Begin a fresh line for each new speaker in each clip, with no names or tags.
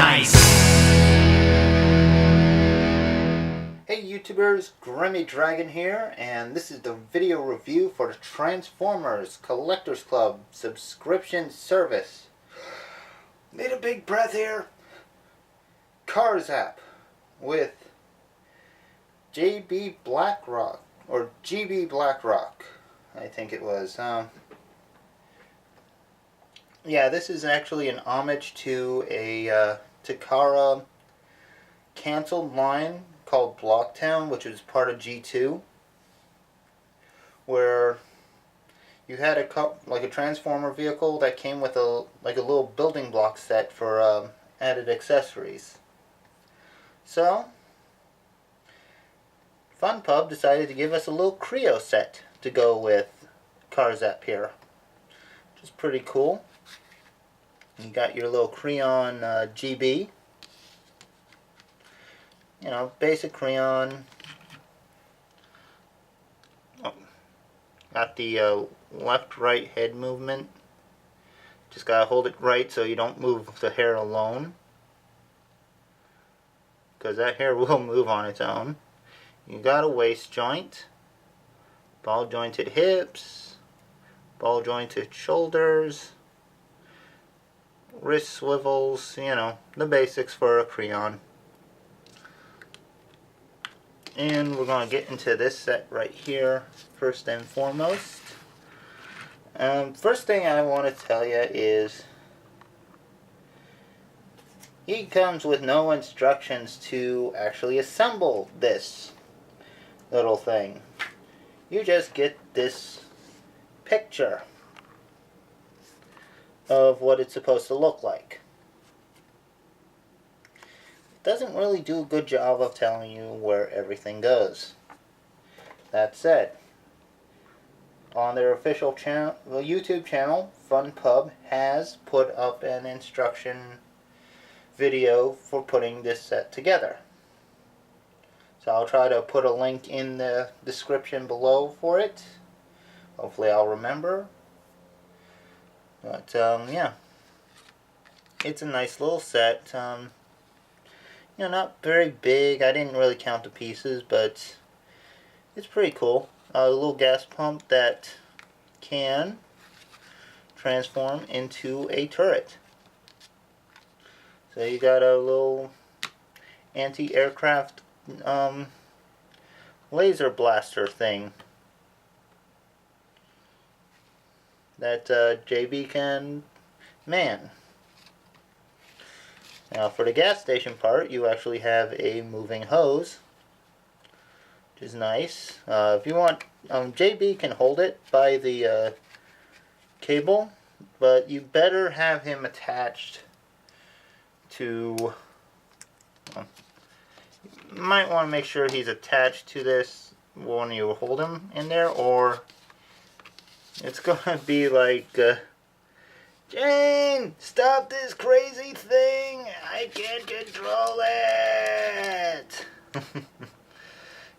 Nice!
Hey YouTubers, Grimmy Dragon here, and this is the video review for the Transformers Collectors Club subscription service. Need a big breath here. Carzap with JB Blackrock, or GB Blackrock, I think it was. Yeah, this is actually an homage to a Takara canceled line called Blocktown, which was part of G2, where you had a Transformer vehicle that came with a little building block set for added accessories. So FunPub decided to give us a little Creo set to go with Carzap here, which is pretty cool. You got your little Creon GB. You know, basic Creon. Oh, got the left-right head movement. Just gotta hold it right so you don't move the hair alone, because that hair will move on its own. You got a waist joint, ball jointed hips, ball jointed shoulders, wrist swivels, you know, the basics for a Creon. And we're going to get into this set right here, first and foremost. First thing I want to tell you is he comes with no instructions to actually assemble this little thing. You just get this picture of what it's supposed to look like. It doesn't really do a good job of telling you where everything goes. That said, on their official channel, YouTube channel, FunPub has put up an instruction video for putting this set together. So I'll try to put a link in the description below for it. Hopefully I'll remember. But yeah, it's a nice little set. You know, not very big. I didn't really count the pieces, but it's pretty cool. A little gas pump that can transform into a turret. So you got a little anti-aircraft laser blaster thing that JB can man. Now for the gas station part, you actually have a moving hose, which is nice. If you want, JB can hold it by the cable, but you better have him attached to, you might want to make sure he's attached to this when you hold him in there, or it's going to be like, Jane, stop this crazy thing! I can't control it!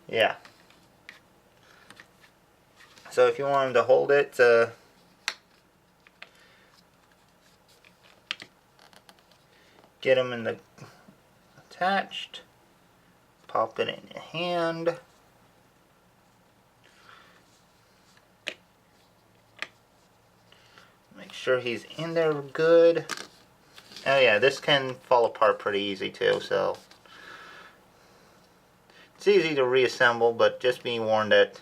Yeah. So if you want him to hold it, get him in the attached, pop it in your hand. Make sure he's in there good. Oh yeah, this can fall apart pretty easy too, so it's easy to reassemble, but just be warned that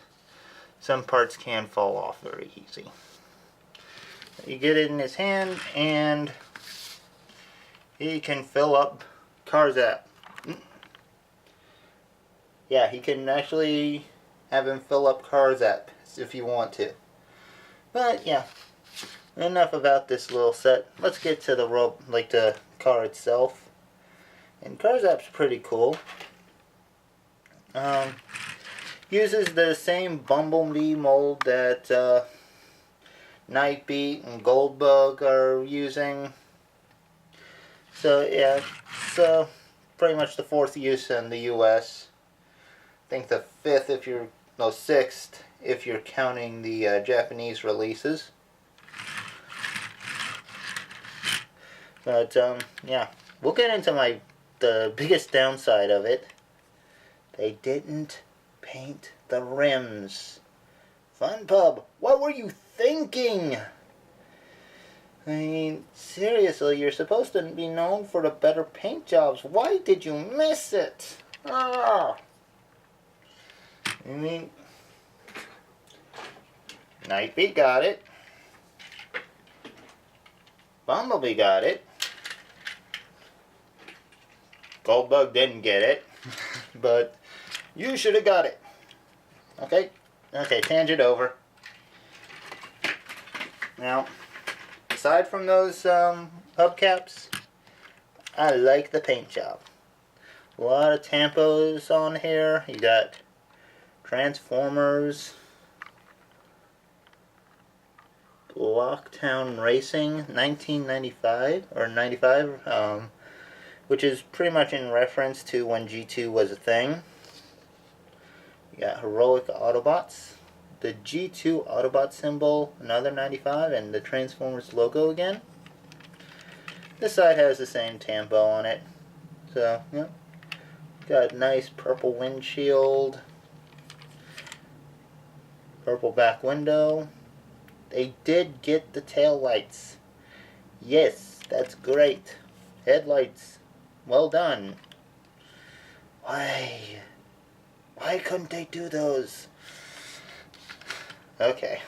some parts can fall off very easy. You get it in his hand, and he can fill up Carzap. Yeah, he can actually have him fill up Carzap if you want to. But yeah, enough about this little set. Let's get to the car itself. And Carzap's pretty cool. Uses the same Bumblebee mold that Nightbeat and Goldbug are using. So yeah, it's pretty much the 4th use in the US. I think the 5th if you're, no, 6th if you're counting the Japanese releases. But yeah, we'll get into the biggest downside of it. They didn't paint the rims. FunPub, what were you thinking? I mean, seriously, you're supposed to be known for the better paint jobs. Why did you miss it? Ah! I mean, Nightbeat got it. Bumblebee got it. Goldbug didn't get it. But you should have got it. Okay? Okay, tangent over. Now, aside from those hubcaps, I like the paint job. A lot of tampos on here. You got Transformers, Blocktown Racing, 1995 or 95, which is pretty much in reference to when G2 was a thing. You got Heroic Autobots, the G2 Autobot symbol, another 95, and the Transformers logo again. This side has the same tampo on it. So, yeah. Got nice purple windshield, purple back window. They did get the tail lights. Yes, that's great. Headlights, well done. Why couldn't they do those? Okay,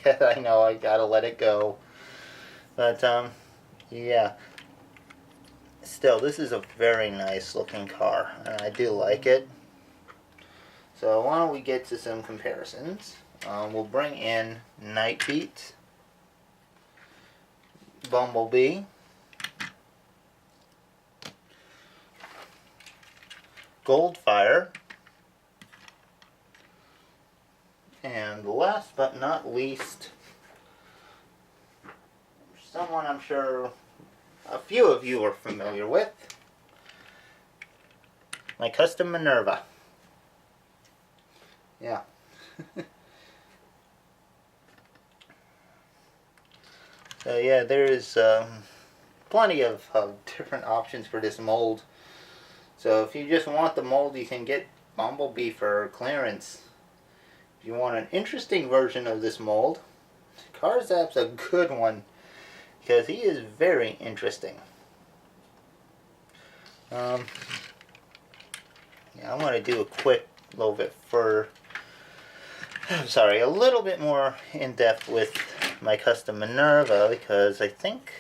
yeah, I know, I gotta let it go. But, yeah. Still, this is a very nice looking car, and I do like it. So why don't we get to some comparisons. We'll bring in Nightbeat, Bumblebee, Goldfire, and last but not least, someone I'm sure a few of you are familiar with, my custom Minerva. Yeah. So yeah, there is plenty of different options for this mold. So if you just want the mold, you can get Bumblebee for clearance. If you want an interesting version of this mold, Carzap's a good one, because he is very interesting. Yeah, I want to do a quick little bit for, a little bit more in depth with my custom Minerva, because I think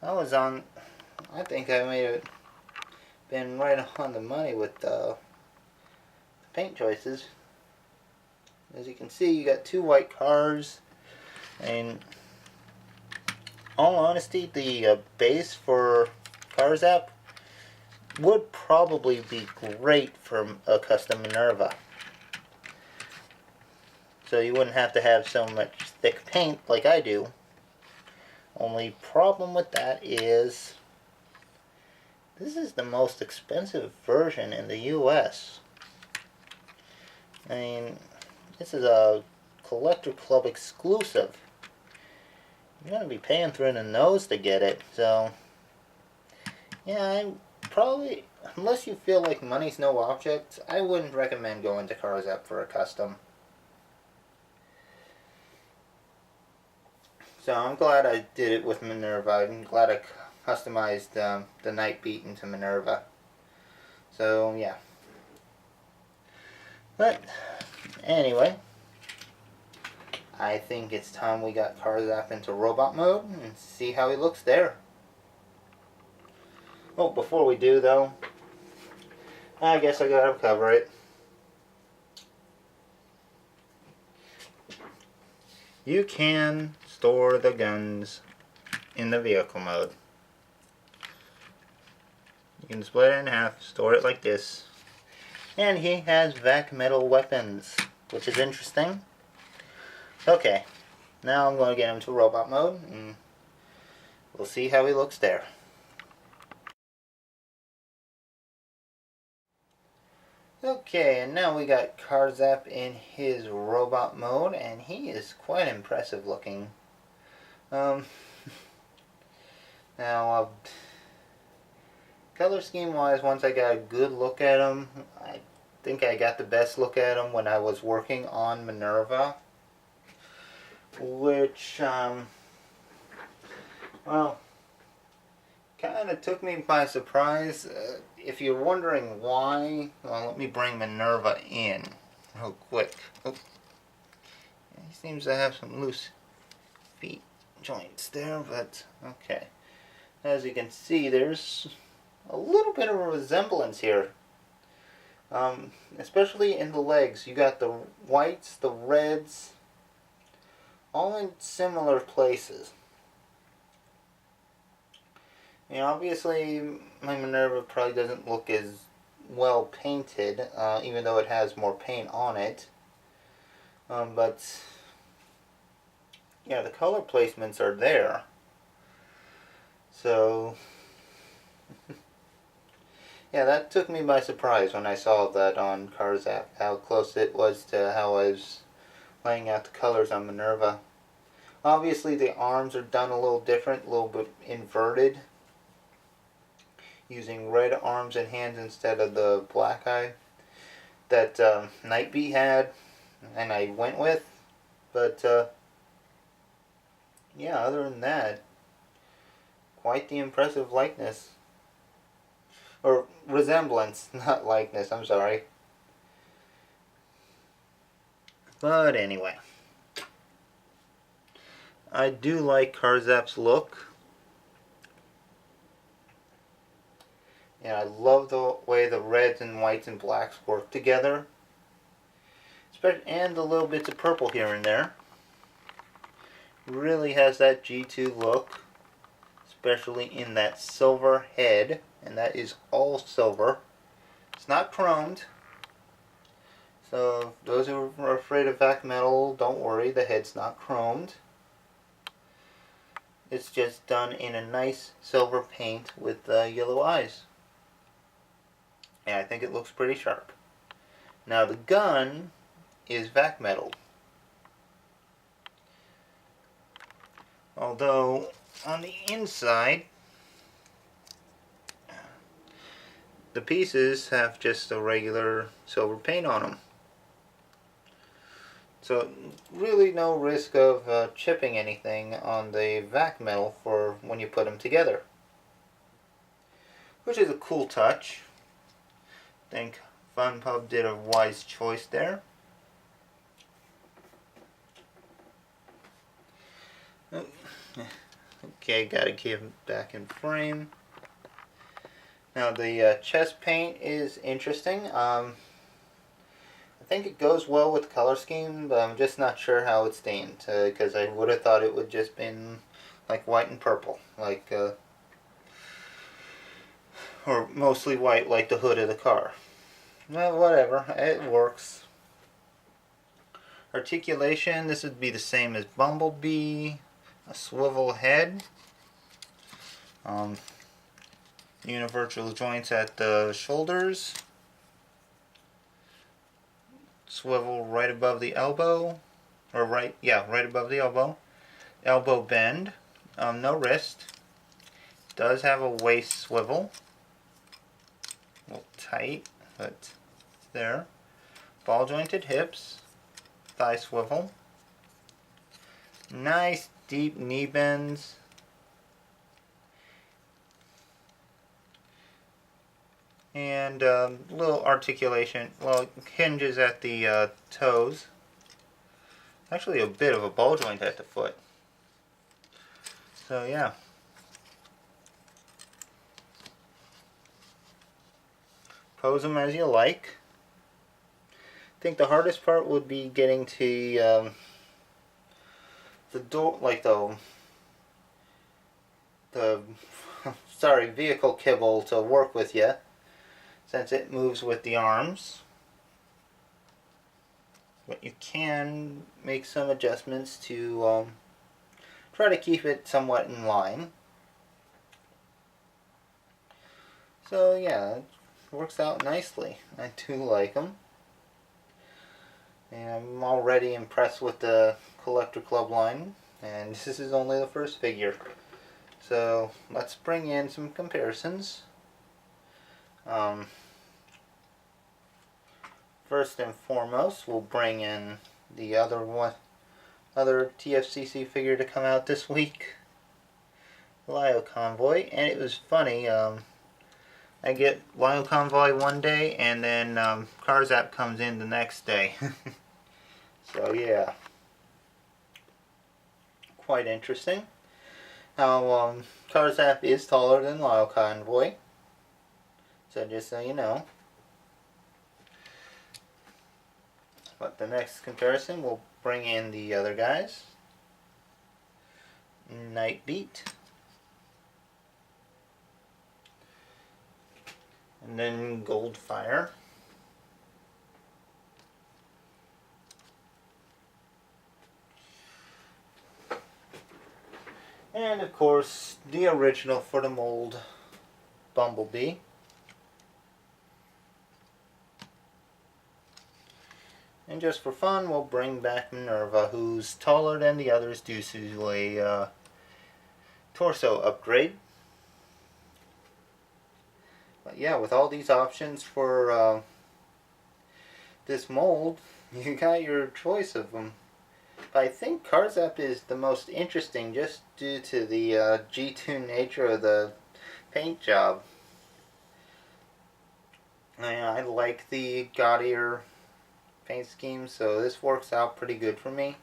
I may have been right on the money with the paint choices. As you can see, you got two white cars, and all honesty, the base for Carzap would probably be great for a custom Minerva. So you wouldn't have to have so much thick paint like I do. Only problem with that is this is the most expensive version in the US. I mean, this is a Collector Club exclusive. You're going to be paying through the nose to get it. So, yeah, I probably, unless you feel like money's no object, I wouldn't recommend going to Carzap for a custom. So I'm glad I did it with Minerva. I'm glad I customized the Nightbeat into Minerva. So, yeah. But, anyway, I think it's time we got Carzap into robot mode and see how he looks there. Oh, before we do though, I guess I gotta cover it. You can store the guns in the vehicle mode. You can split it in half, store it like this. And he has vac metal weapons, which is interesting. Okay, now I'm going to get him to robot mode, and we'll see how he looks there. Okay, and now we got Carzap in his robot mode, and he is quite impressive looking. Now, Color scheme wise, once I got a good look at them, I think I got the best look at them when I was working on Minerva, which, well, kind of took me by surprise. If you're wondering why, well, let me bring Minerva in real quick. Oh, he seems to have some loose feet joints there, but okay. As you can see, there's a little bit of a resemblance here, especially in the legs. You got the whites, the reds, all in similar places. You know, obviously my Minerva probably doesn't look as well painted, even though it has more paint on it. But yeah, the color placements are there. So yeah, that took me by surprise when I saw that on Carzap, how close it was to how I was laying out the colors on Minerva. Obviously the arms are done a little different, a little bit inverted, using red arms and hands instead of the black eye that Nightbeat had and I went with. But yeah, other than that, quite the impressive likeness. Or resemblance, not likeness, I'm sorry. But anyway, I do like Carzap's look. And I love the way the reds and whites and blacks work together. And the little bits of purple here and there. Really has that G2 look. Especially in that silver head. And that is all silver. It's not chromed. So those who are afraid of vac metal, don't worry, the head's not chromed. It's just done in a nice silver paint with yellow eyes. And I think it looks pretty sharp. Now the gun is vac metal. Although on the inside the pieces have just a regular silver paint on them. So really no risk of chipping anything on the vac metal for when you put them together. Which is a cool touch. I think FunPub did a wise choice there. Okay, gotta give him back in frame. Now the chest paint is interesting. I think it goes well with the color scheme, but I'm just not sure how it's stained, because I would have thought it would just been like white and purple, like or mostly white, like the hood of the car. Well, whatever, it works. Articulation, this would be the same as Bumblebee, a swivel head. Universal joints at the shoulders. Swivel right above the elbow. Or right above the elbow. Elbow bend. No wrist. Does have a waist swivel. A little tight, but there. Ball jointed hips. Thigh swivel. Nice deep knee bends. And little articulation, well, hinges at the toes. Actually a bit of a ball joint at the foot. So yeah. Pose them as you like. I think the hardest part would be getting to the door, like the sorry, vehicle kibble to work with you, since it moves with the arms. But you can make some adjustments to try to keep it somewhat in line. So yeah, it works out nicely. I do like them. And I'm already impressed with the Collector Club line, and this is only the first figure. So let's bring in some comparisons. Um, First and foremost, we'll bring in the other TFCC figure to come out this week, Lio Convoy, and it was funny. I get Lio Convoy one day, and then Carzap comes in the next day. So yeah, quite interesting. Now, Carzap is taller than Lio Convoy, so just so you know. But the next comparison, we'll bring in the other guys. Nightbeat. And then Goldfire. And of course, the original for the mold, Bumblebee. And just for fun, we'll bring back Minerva, who's taller than the others due to a torso upgrade. But yeah, with all these options for this mold, you got your choice of them. But I think Carzap is the most interesting just due to the G2 nature of the paint job. I like the gaudier paint scheme, so this works out pretty good for me.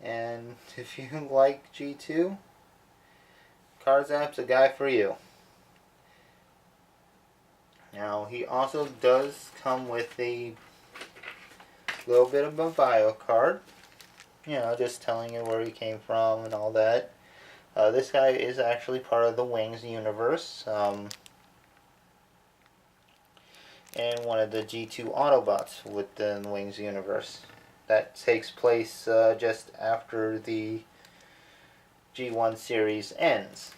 And if you like G2, Carzap's a guy for you. Now, he also does come with a little bit of a bio card, you know, just telling you where he came from and all that. This guy is actually part of the Wings universe, and one of the G2 Autobots within the Wings universe. That takes place just after the G1 series ends.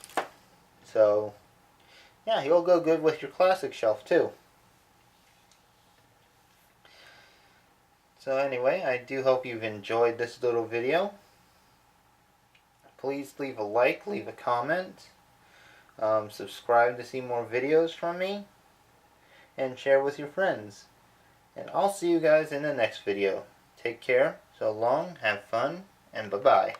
So, yeah, he'll go good with your classic shelf too. So anyway, I do hope you've enjoyed this little video. Please leave a like, leave a comment, subscribe to see more videos from me, and share with your friends. And I'll see you guys in the next video. Take care, so long, have fun, and bye-bye.